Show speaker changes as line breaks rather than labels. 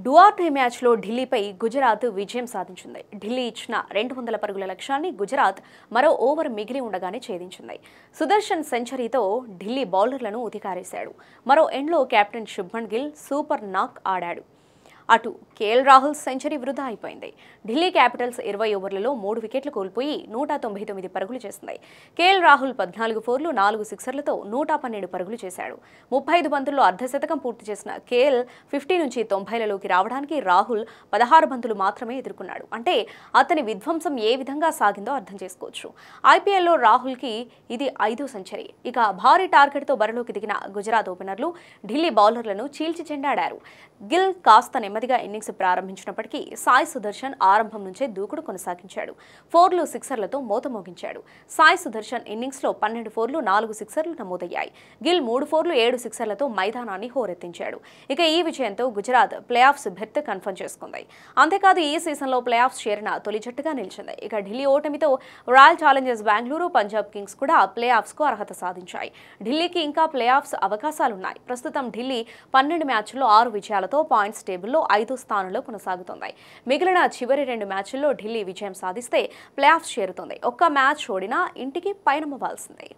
డుఆర్టే మ్యాచ్లో ఢిల్లీపై గుజరాత్ విజయం సాధించింది. ఢిల్లీ ఇచ్చిన 200 పరుగుల లక్ష్యాన్ని గుజరాత్ మరో ఓవర్ మిగిలి ఉండగానే ఛేదించింది. సుదర్శన్ సెంచరీతో ఢిల్లీ బౌలర్లను ఉతికారేశాడు. మరో ఎండ్లో కెప్టెన్ శుభ్మన్ గిల్ సూపర్ నాక్ ఆడాడు. అటు కేఎల్ రాహుల్ సెంచరీ వృధా అయిపోయింది. ఢిల్లీ క్యాపిటల్స్ 20 ఓవర్లలో 3 వికెట్లు కోల్పోయి 199 పరుగులు చేసింది. కేఎల్ రాహుల్ 14 ఫోర్లు 4 సిక్సర్లతో 112 పరుగులు చేశాడు. 35 బంతుల్లో అర్ధశతకం పూర్తి చేసిన కేఎల్ 50 నుంచి 90లలోకి రావడానికి రాహుల్ 16 బంతులు మాత్రమే ఎదుర్కొన్నాడు. అంటే అతని విధ్వంసం ఏ విధంగా సాగిందో అర్థం చేసుకోవచ్చు. ఐపీఎల్లో రాహుల్కి ఇది 5వ సెంచరీ. ఇక భారీ టార్గెట్తో బరిలోకి దిగిన గుజరాత్ ఓపెనర్లు ఢిల్లీ బౌలర్లను చీల్చి చెండాడారు. గిల్ కాస్త నెమ్మదిగా ఇన్నింగ్స్ ప్రారంభించినప్పటికీ సాయి సుదర్శన్ ఆరంభం నుంచే దూకుడు కొనసాగించాడు. 4లు సిక్సర్లతో మోత మోగించాడు. సాయి సుదర్శన్ ఇన్నింగ్స్లో 12 ఫోర్లు 4 సిక్సర్లు నమోదయ్యాయి. గిల్ 3 ఫోర్లు 7 సిక్సర్లతో మైదానాన్ని హోరెత్తించాడు. ఇక ఈ విజయంతో గుజరాత్ ప్లేఆఫ్స్ బెర్త్ కన్ఫర్మ్ చేసుకుంది. అంతేకాదు ఈ సీజన్లో ప్లేఆఫ్స్ చేరిన తొలి జట్టుగా నిలిచింది. ఇక ఢిల్లీ ఓటమితో Royal Challengers Bengaluru, Punjab Kings కూడా ప్లేఆఫ్స్కు అర్హత సాధించాయి. ఢిల్లీకి ఇంకా ప్లేఆఫ్స్ అవకాశాలున్నాయి. ప్రస్తుతం ఢిల్లీ 12 మ్యాచ్ల్లో 6 విజయాలతో పాయింట్స్ టేబుల్లో 5వ స్థానంలో కొనసాగుతుంది. మిగిలిన చివరి 2 మ్యాచ్ల్లో ఢిల్లీ విజయం సాధిస్తే ప్లేఆఫ్స్ చేరుతుంది. ఒక్క మ్యాచ్ ఓడినా ఇంటికి పయనమవ్వాల్సిందే.